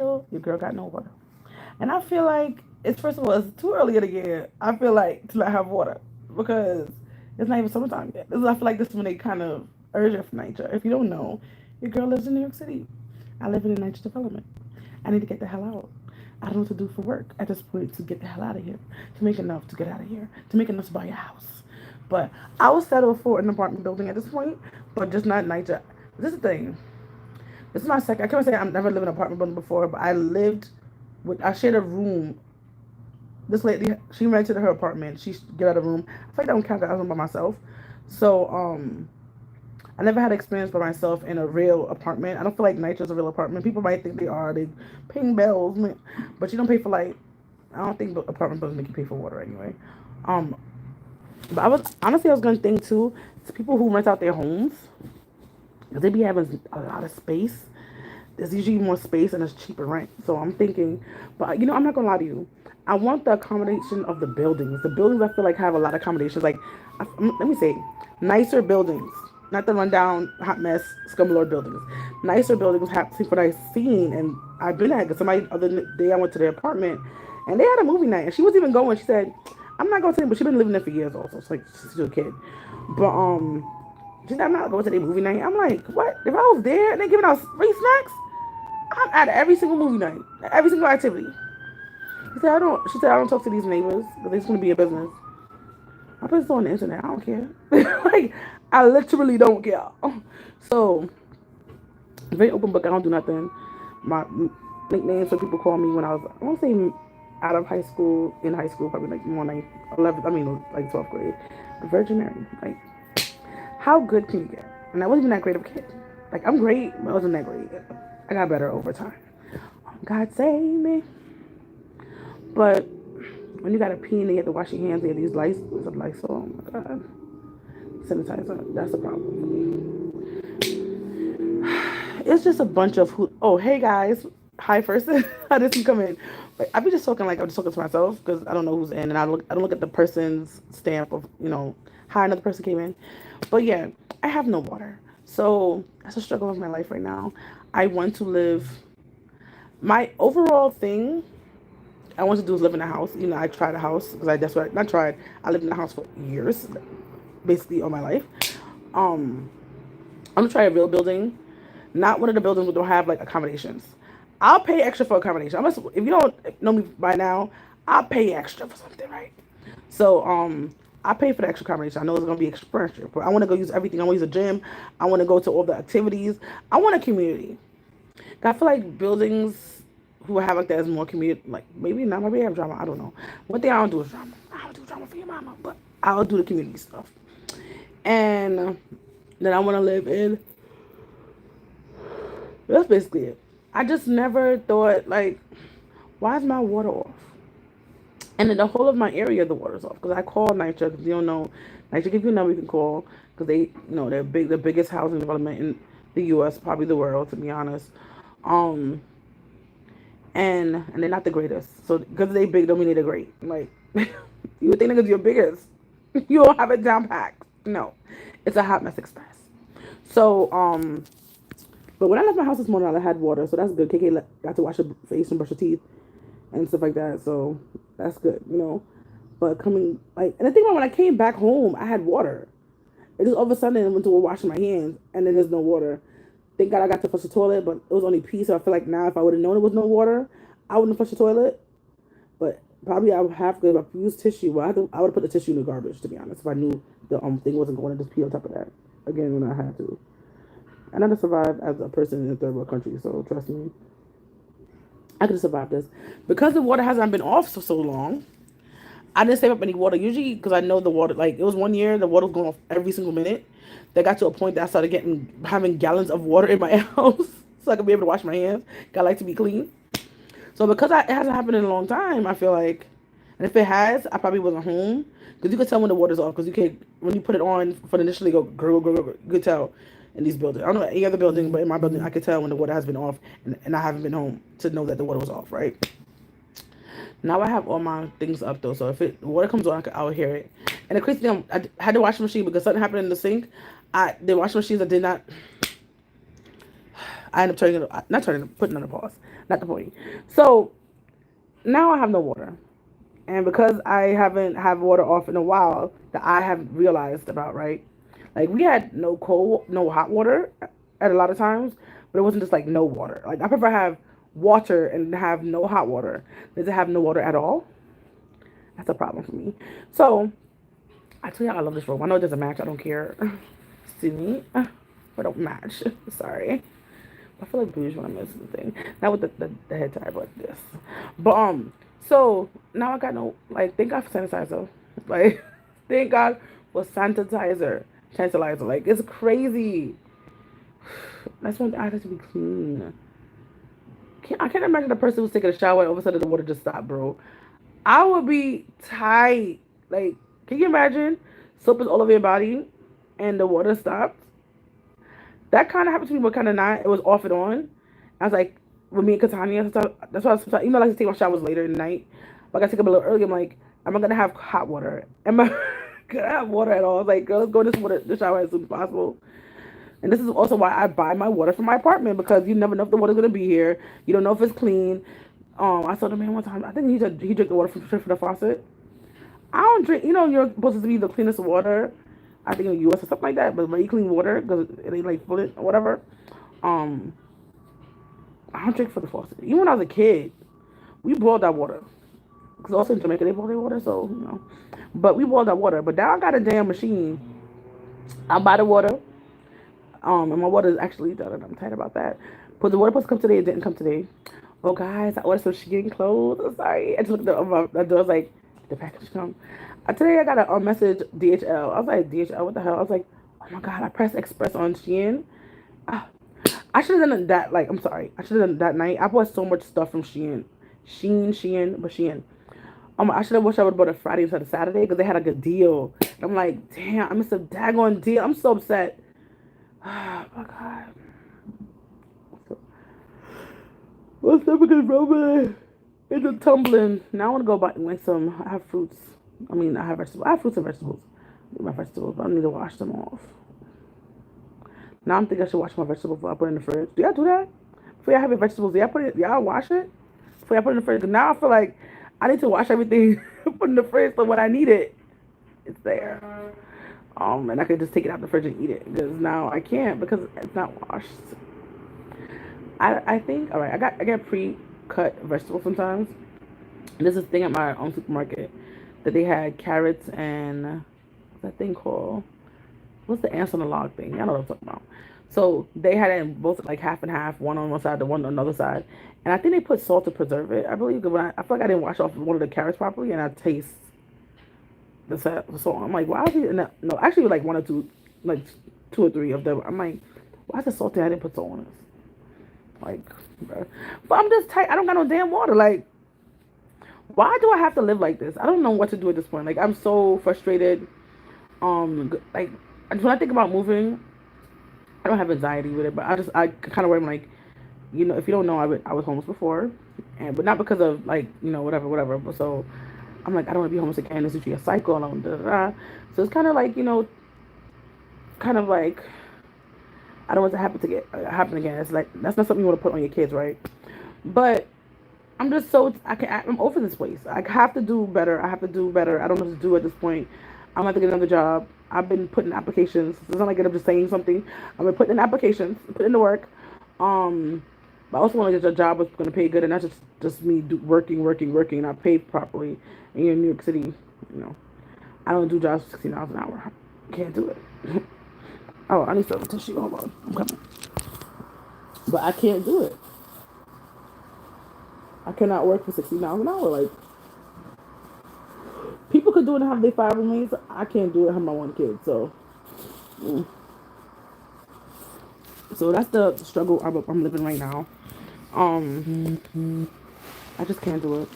water? Your girl got no water. And I feel like it's first of all, it's too early in the year. I feel like to not have water because it's not even summertime yet. I feel like this is when they kind of urge it for nature. If you don't know, your girl lives in New York City. I live in a nature development. I need to get the hell out. I don't know what to do for work at this point to get the hell out of here, to make enough to get out of here, to make enough to buy a house. But I would settle for an apartment building at this point, but just not nature. This is the thing. This is my second. I can't say I've never lived in an apartment building before, but I shared a room. This lady, she rented her apartment. She get out of room. I feel like that don't count. I was by myself. So, I never had experience by myself in a real apartment. I don't feel like nature's a real apartment. People might think they are. They paying bills, but you don't pay for light. I don't think apartment buildings make you pay for water anyway. Um, but I was gonna think too. It's people who rent out their homes because they be having a lot of space. There's usually more space and it's cheaper rent. So I'm thinking, but I'm not gonna lie to you. I want the accommodation of the buildings. The buildings I feel like have a lot of accommodations. Like, let me say, nicer buildings, not the rundown, hot mess, scumlord buildings. Nicer buildings have what I've seen and I've been at. Cause somebody other day I went to their apartment and they had a movie night and she wasn't even going. She said, "I'm not going to," but she's been living there for years also. It's like she's still a kid, but she said, "I'm not going to their movie night." I'm like, what? If I was there and they giving out free snacks, I'm at every single movie night, every single activity. She said, "I don't talk to these neighbors because they just want to be a business." I put this on the internet. I don't care. Like, I literally don't care. So, very open book. I don't do nothing. My nicknames, so people call me when I won't say out of high school, in high school, probably like more like 11th, like 12th grade. Virgin Mary. Like, how good can you get? And I wasn't even that great of a kid. Like, I'm great, but I wasn't that great. I got better over time. God save me. But when you got to pee and you have to wash your hands, they have these lights. Oh my God. Sanitizer. That's a problem for me. It's just a bunch of who. Oh, hey guys. Hi first. I didn't come in. But I be just talking like I'm just talking to myself because I don't know who's in, and I don't look at the person's stamp of how another person came in. But yeah, I have no water, so that's a struggle of my life right now. I want to live. My overall thing I want to do is live in a house. I tried a house because that's what not tried. I lived in a house for years, basically all my life. I'm gonna try a real building, not one of the buildings that don't have like accommodations. I'll pay extra for accommodation. If you don't know me by now, I'll pay extra for something, right? So I pay for the extra accommodation. I know it's gonna be extra, but I want to go use everything. I want to use a gym. I want to go to all the activities. I want a community. I feel like buildings who have like that is more community. Like maybe not. Maybe I have drama. I don't know. One thing I don't do is drama. I don't do drama for your mama, but I'll do the community stuff. And then I want to live in. That's basically it. I just never thought like, why is my water off? And in the whole of my area, the water's off because I called NYCHA because you don't know. NYCHA give you a number you can call because they're big, the biggest housing development in the U.S., probably the world, to be honest. And they're not the greatest. So because they big, don't mean they're great. Like you would think because you're biggest, you don't have it down packed. No, it's a hot mess express. So but when I left my house this morning, I had water, so that's good. KK got to wash her face and brush her teeth and stuff like that, so that's good. But and the thing about when I came back home, I had water. It just all of a sudden I went to washing my hands, and then there's no water. Thank God I got to flush the toilet, but it was only pee, so I feel like now if I would have known it was no water, I wouldn't have flushed the toilet. But probably I would have to, if I used tissue, I would have put the tissue in the garbage, to be honest, if I knew the thing wasn't going to just pee on top of that again when I had to. And I could survive as a person in a third world country, so trust me. I could have survived this. Because the water hasn't been off for so long, I didn't save up any water. Usually, because I know the water, like, it was one year, the water was going off every single minute. That got to a point that I started having gallons of water in my house so I could be able to wash my hands. I like to be clean. So because it hasn't happened in a long time, I feel like, and if it has, I probably wasn't home. Because you could tell when the water's off. Because when you put it on for initially go, you could tell. In these buildings, I don't know any other building, but in my building, I could tell when the water has been off, and I haven't been home to know that the water was off. Right now, I have all my things up though, so if the water comes on, I will hear it. And the crazy thing, I had the washing machine because something happened in the sink. The washing machines I did not. I ended up putting it on a pause. Not the point. So now I have no water. And because I haven't had water off in a while, that I have realized about, right? Like we had no cold, no hot water at a lot of times, but it wasn't just like no water. Like I prefer have water and have no hot water than to have no water at all. That's a problem for me. So I tell you, I love this robe. I know it doesn't match. I don't care. See me, but don't match. Sorry. I feel like bougie when I'm missing the thing. Not with the head tie, but this. But so now I got no like. Thank God for sanitizer. Like, thank God for sanitizer. Tantalizer. Like it's crazy. That's one thing I have to be clean. I can't imagine the person who's taking a shower and all of a sudden the water just stopped, bro. I would be tight. Like, can you imagine? Soap is all over your body and the water stopped. That kind of happened to me, but kind of not. It was off and on. I was like, with me and Katania, that's why sometimes, even though I like to take my showers later in the night, but I got to take them a little early. I'm like, am I going to have hot water? Am I going to have water at all? I was like, girl, let's go in the shower as soon as possible. And this is also why I buy my water from my apartment, because you never know if the water's going to be here. You don't know if it's clean. I saw the man one time, I think he drank the water from the faucet. I don't drink, you're supposed to be the cleanest water, I think in the US or something like that, but very clean water because it ain't like full or whatever. Um, I don't drink from the faucet. Even when I was a kid, we boiled that water. Because also in Jamaica, they boil their water, so. But we boiled that water. But now I got a damn machine. I buy the water. And my water is actually done. I'm tired about that. But the water supposed to come today. It didn't come today. Oh, guys, I ordered some Shein clothes. I'm sorry. I just looked at the door. I was like, the package come. Today I got a message DHL. I was like, DHL, what the hell? I was like, oh my God, I pressed Express on Shein. Ah, I should have done that. Like, I'm sorry. I should have done that night. I bought so much stuff from Shein. Shein. I should have wished I would have bought it Friday instead of Saturday because they had a good deal. And I'm like, damn, I missed a daggone deal. I'm so upset. Oh my God. What's up with this robot? It's just tumbling. Now I want to go buy like some. I have fruits. I have vegetables. I have fruits and vegetables. My vegetables, but I need to wash them off. Now I'm thinking I should wash my vegetables before I put it in the fridge. Do y'all do that? Before y'all have your vegetables, do y'all wash it? Before y'all put it in the fridge? 'Cause now I feel like I need to wash everything, put in the fridge, so when I need it, it's there. And I could just take it out the fridge and eat it. Because now I can't because it's not washed. I think, all right, I get pre-cut vegetables sometimes. There's this thing at my own supermarket that they had carrots and what's that thing called? What's the ants on the log thing? Y'all know what I'm talking about. So they had it in both like half and half, one on one side, the one on the other side. And I think they put salt to preserve it. I believe when I feel like I didn't wash off one of the carrots properly, and I taste the salt. I'm like, why is it? No, actually, like one or two, like two or three of them. I'm like, why is it salty? I didn't put salt on this. Like, bro. But I'm just tight. I don't got no damn water. Like, why do I have to live like this? I don't know what to do at this point. Like, I'm so frustrated. Like, when I think about moving, I don't have anxiety with it, but I kind of worry. I'm like, if you don't know, I was homeless before, but not because of like, whatever. But so I'm like, I don't want to be homeless again. This is usually a cycle. So it's kind of like, kind of like, I don't want it to happen again. It's like that's not something you want to put on your kids, right? But I'm just I'm over this place. I have to do better. I don't know what to do at this point. I'm going to get another job. I've been putting applications. It's not like I'm just saying something. I've been putting in applications, putting in the work. But I also want to get a job that's going to pay good, and not just me working, and not paid properly. And you're in New York City, I don't do jobs for $16 an hour. I can't do it. Oh, I need some tissue. Hold on, I'm coming. But I can't do it. I cannot work for $16 an hour. Like, people could do it and have their 5 roommates. I can't do it and have my one kid. So that's the struggle I'm living right now. I just can't do it.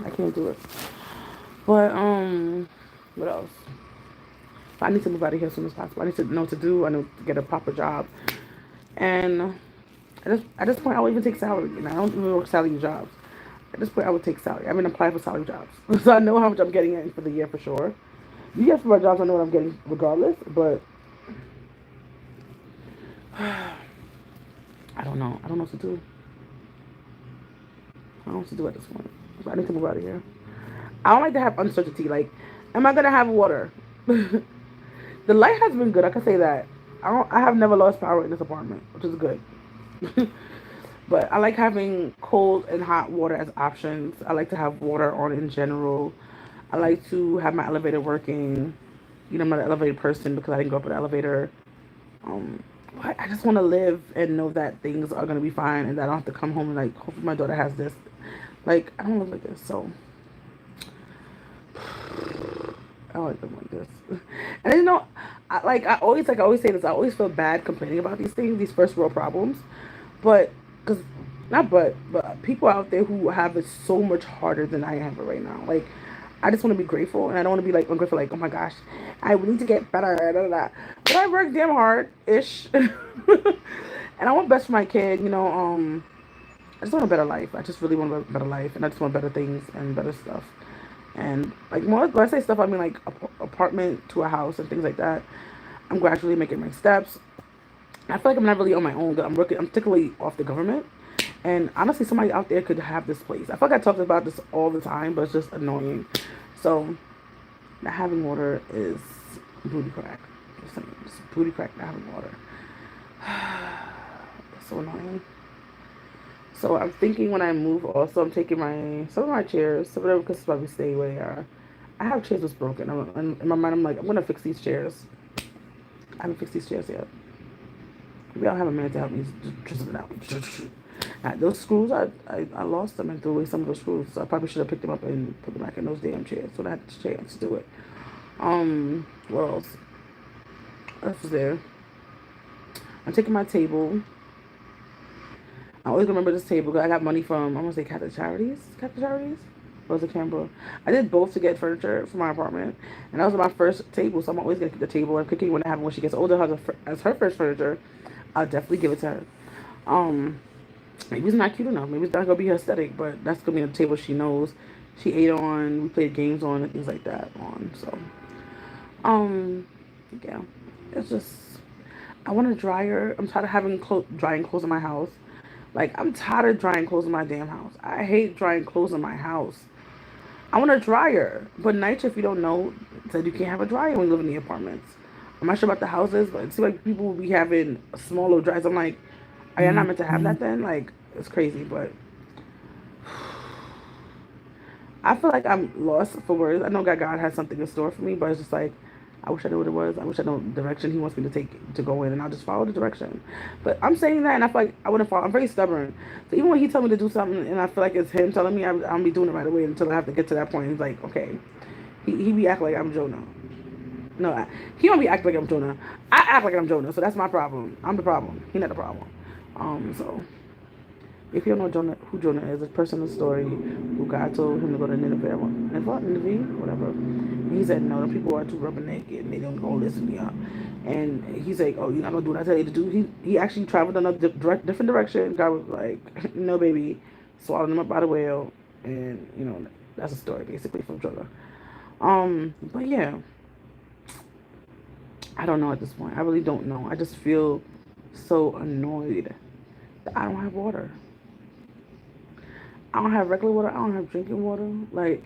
I can't do it. But what else? I need to move out of here as soon as possible. I need to know what to do. I need to get a proper job. And at this point, I will even take salary. I don't even work salary jobs. At this point, I would take salary. I've been applying for salary jobs. So I know how much I'm getting in for the year for sure. You get for my jobs, I know what I'm getting regardless. But I don't know. I don't know what to do. I don't know what to do at this point. So I need to move out of here. I don't like to have uncertainty. Like, am I gonna have water? The light has been good. I can say that. I have never lost power in this apartment, which is good. But I like having cold and hot water as options. I like to have water on in general. I like to have my elevator working. You know, I'm not an elevator person because I didn't go up an elevator. Um, but I just want to live and know that things are gonna be fine and that I don't have to come home and like, hopefully my daughter has this. Like, I don't live like this, so I don't like them like this. And you know, I always say this. I always feel bad complaining about these things, these first world problems, but because not but people out there who have it so much harder than I have it right now. Like, I just want to be grateful, and I don't want to be like ungrateful. Like, oh my gosh, I need to get better. Da, da, da. But I work damn hard ish, and I want best for my kid. You know, I just want a better life. I just really want a better life, and I just want better things and better stuff. And like more when I say stuff, I mean like apartment to a house and things like that. I'm gradually making my steps. I feel like I'm not really on my own. I'm working. I'm particularly off the government. And honestly, somebody out there could have this place. I feel like I talk about this all the time, but it's just annoying. So, not having water is booty crack. Just saying, it's booty crack not having water. It's so annoying. So I'm thinking when I move, also I'm taking some of my chairs, some of them because probably stay where they are. I have chairs that's broken. In my mind, I'm like, I'm gonna fix these chairs. I haven't fixed these chairs yet. Maybe I'll have a man to help me just it out. Now, those screws, I lost them and threw away some of those screws. So I probably should have picked them up and put them back in those damn chairs. So I had the chance to do it. What else? What else was there? I'm taking my table. I always remember this table because I got money from, I want to say Catholic Charities? Catholic Charities? Or was it Canberra? I did both to get furniture for my apartment. And that was my first table, so I'm always going to keep the table. I'm thinking when she gets older, as her first furniture, I'll definitely give it to her. Maybe it's not cute enough. Maybe it's not going to be her aesthetic, but that's going to be a table she knows. She ate on, we played games on, and things like that on. So, yeah. It's just, I want a dryer. I'm tired of having drying clothes in my house. Like, I'm tired of drying clothes in my damn house. I hate drying clothes in my house. I want a dryer. But NYCHA, if you don't know, said you can't have a dryer when you live in the apartments. I'm not sure about the houses, but it seems like people will be having smaller dryers. I'm like, are you not meant to have that then? Like, it's crazy, but I feel like I'm lost for words. I know God has something in store for me, but it's just like, I wish I knew what it was. I wish I knew the direction he wants me to take to go in, and I'll just follow the direction. But I'm saying that, and I feel like I wouldn't follow. I'm very stubborn. So even when he tells me to do something, and I feel like it's him telling me, I'll be doing it right away until I have to get to that point. He's like, okay. He be acting like I'm Jonah. No, he don't be acting like I'm Jonah. I act like I'm Jonah, so that's my problem. I'm the problem. He not the problem. So if you don't know who Jonah is, a person in the story who God told him to go to Nineveh, whatever. And he said, no, the people are too rubbernecking and they don't go listen to y'all. And he's like, oh, you're not going to do what I tell you to do. He actually traveled in a different direction. God was like, no, baby, swallowed him up by the whale. And, that's a story basically from Jonah. But yeah, I don't know at this point. I really don't know. I just feel so annoyed that I don't have water. I don't have regular water. I don't have drinking water. Like,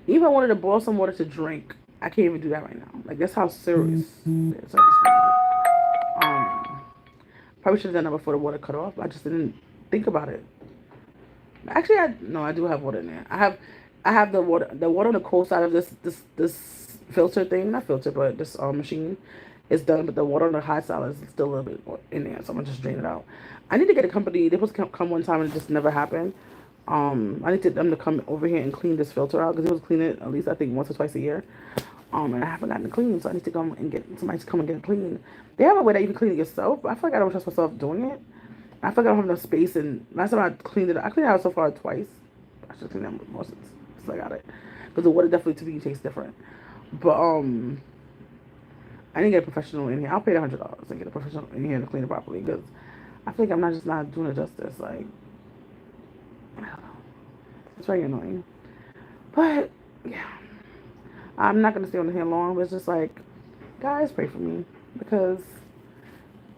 even if I wanted to boil some water to drink, I can't even do that right now. Like, that's how serious it is. Probably should have done that before the water cut off. I just didn't think about it. Actually, I do have water in there. I have the water on the cold side of this filter thing, not filter, but this machine is done. But the water on the hot side is still a little bit in there, so I'm gonna just drain it out. I need to get a company. They supposed to come one time and it just never happened. I need them to come over here and clean this filter out because it was clean it at least I think once or twice a year. And I haven't gotten it clean, so I need to come and get somebody to come and get it clean. They have a way that you can clean it yourself, but I feel like I don't trust myself doing it. I feel like I don't have enough space. And last time I cleaned it out so far twice. I should clean it more since I got it because the water definitely to me tastes different. But I didn't get a professional in here. I'll pay $100 and get a professional in here to clean it properly because I feel like I'm just not doing it justice. Like, I don't know. It's very annoying. But yeah, I'm not gonna stay on here long. But it's just like, guys, pray for me because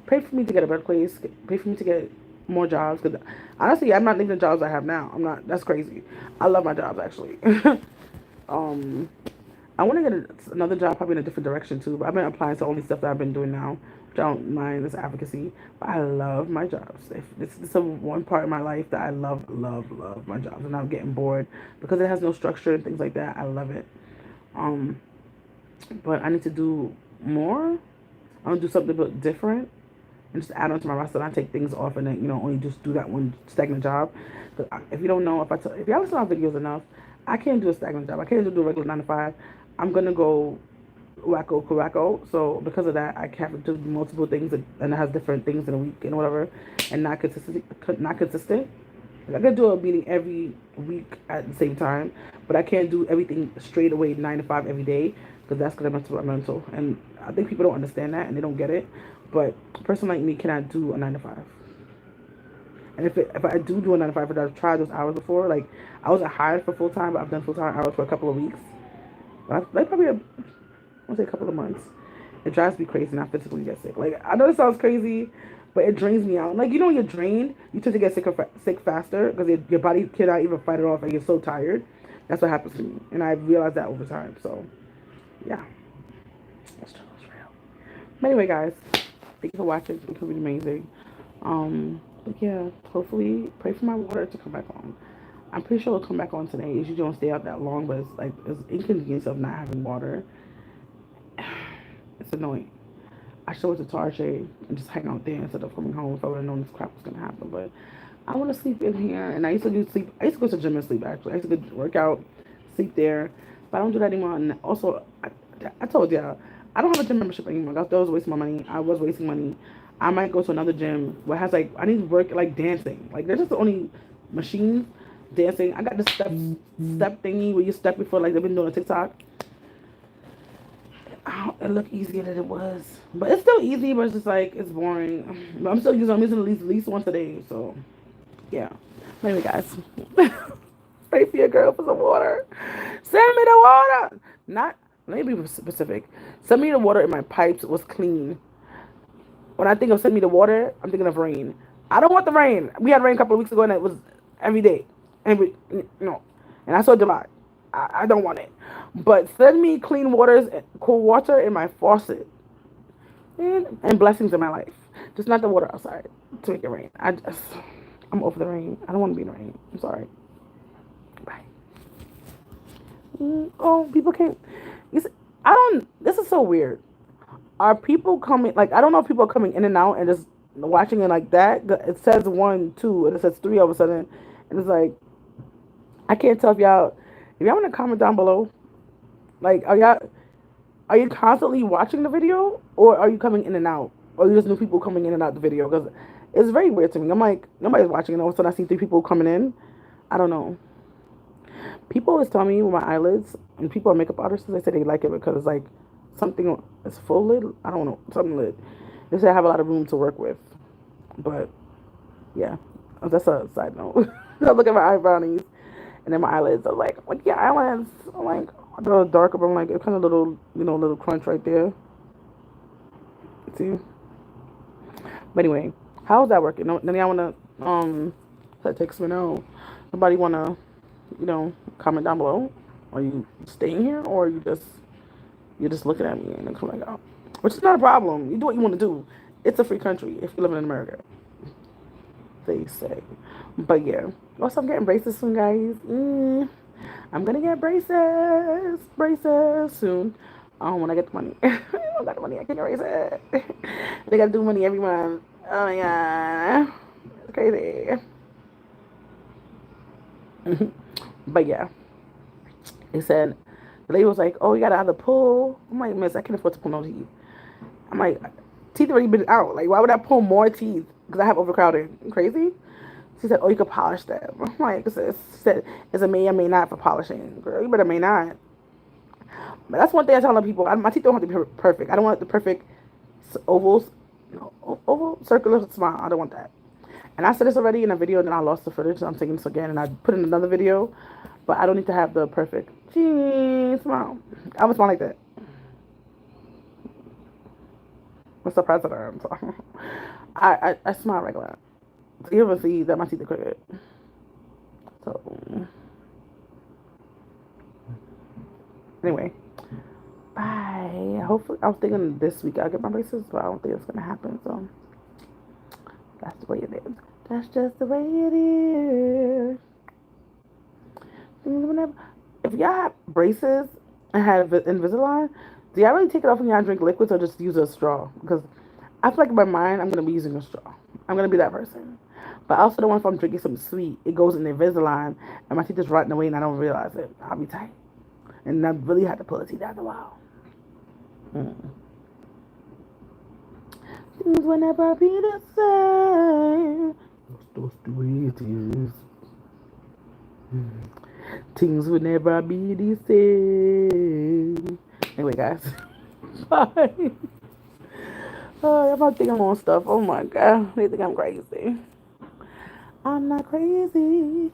pray for me to get a better place. Pray for me to get more jobs. Because honestly, I'm not leaving the jobs I have now. I'm not. That's crazy. I love my jobs actually. um, I want to get another job, probably in a different direction too. But I've been applying to only stuff that I've been doing now, which I don't mind this advocacy. But I love my jobs. If this is the one part of my life that I love, love, love my jobs, and I'm getting bored because it has no structure and things like that. I love it. Um, but I need to do more. I want to do something a bit different and just add on to my roster. And I take things off and then only just do that one stagnant job. If you don't know, if y'all listen to my videos enough, I can't do a stagnant job. I can't do a regular 9 to 5. I'm gonna go wacko. So because of that, I have to do multiple things and it has different things in a week and whatever, and not consistent. Not consistent. Like, I could do a meeting every week at the same time, but I can't do everything straight away 9 to 5 every day because that's gonna mess with my mental. And I think people don't understand that and they don't get it. But a person like me cannot do a 9 to 5. And if I do a 9 to 5, but I've tried those hours before, like I wasn't hired for full time, but I've done full time hours for a couple of weeks. Like probably I'll say a couple of months. It drives me crazy and I physically get sick. Like I know it sounds crazy, but it drains me out. Like when you're drained, you tend to get sick faster because your body cannot even fight it off and you're so tired. That's what happens to me. And I realized that over time. So yeah. Let's try this real. But anyway guys, thank you for watching. It's been amazing. But yeah, hopefully pray for my water to come back on. I'm pretty sure it'll come back on today. It usually don't stay out that long, but it's inconvenience of not having water. It's annoying. I should went to Tarjay and just hang out there instead of coming home if I would have known this crap was gonna happen. But I want to sleep in here, and I used to go to the gym and sleep. Actually, I used to go work out, sleep there, but I don't do that anymore. And also, I told y'all I don't have a gym membership anymore. That was wasting my money. I was wasting money. I might go to another gym where it has I need to work dancing. They're just the only machines dancing. I got this step thingy where you step before they've been doing on TikTok. It looked easier than it was, but it's still easy. But it's just it's boring. But I'm using at least once a day. So yeah. Anyway, guys, pray for your girl for some water. Send me the water. Not let me be specific. Send me the water in my pipes was clean. When I think of send me the water, I'm thinking of rain. I don't want the rain. We had rain a couple of weeks ago, and it was every day. And I saw July. I don't want it. But send me clean cool water in my faucet. And blessings in my life. Just not the water outside to make it rain. I'm over the rain. I don't want to be in the rain. I'm sorry. Bye. Oh, people can't. This is so weird. Are people coming, I don't know if people are coming in and out and just watching it like that. It says 1, 2, and it says 3 all of a sudden. And it's I can't tell if y'all want to comment down below. Are you constantly watching the video? Or are you coming in and out? Or you just new people coming in and out the video? Because it's very weird to me. I'm nobody's watching and all of a sudden I see 3 people coming in. I don't know. People always tell me with my eyelids, and people are makeup artists, they say they like it because it's something is full lid. I don't know, something lid. They say I have a lot of room to work with. But yeah, that's a side note. I look at my eyebrows and then my eyelids are yeah, eyelids. I'm a little darker, but I'm it's kind of little crunch right there. See? But anyway, how's that working? Then y'all wanna that takes me now. Nobody wanna comment down below. Are you staying here or you're just looking at me and then coming out? Which is not a problem. You do what you want to do. It's a free country if you live in America. They say. But yeah. Also, I'm getting braces soon, guys. I'm gonna get braces soon. When I get the money. I got the money. I can get braces. They gotta do money every month. Oh my god. It's crazy. But yeah. They said, the lady was oh, you gotta either pull. I'm miss, I can't afford to pull no teeth. I'm teeth already been out. Why would I pull more teeth? Because I have overcrowding. Crazy? She said, oh, you could polish them. I'm she said, it's a may or may not for polishing. Girl, you better may not. But that's one thing I tell people. My teeth don't have to be perfect. I don't want the perfect oval, circular smile. I don't want that. And I said this already in a video, and then I lost the footage, so I'm saying this again, and I put in another video. But I don't need to have the perfect smile. I would smile like that. Mr. President. I smile regular. So you ever see that my teeth are crooked. So anyway, bye. Hopefully, I was thinking this week I'll get my braces, but I don't think it's gonna happen. So that's the way it is. That's just the way it is. If y'all have braces and have Invisalign, do y'all really take it off when y'all drink liquids or just use a straw? Because I feel like in my mind, I'm gonna be using a straw. I'm gonna be that person. But I also don't want if I'm drinking something sweet, it goes in the Invisalign and my teeth is rotting away and I don't realize it. I'll be tight. And I really had to pull the teeth out a while. Mm. Things will never be the same. That's the way it is. Things will never be the same. Anyway, guys. Bye. Oh, I'm thinking more stuff. Oh my god. They think I'm crazy. I'm not crazy.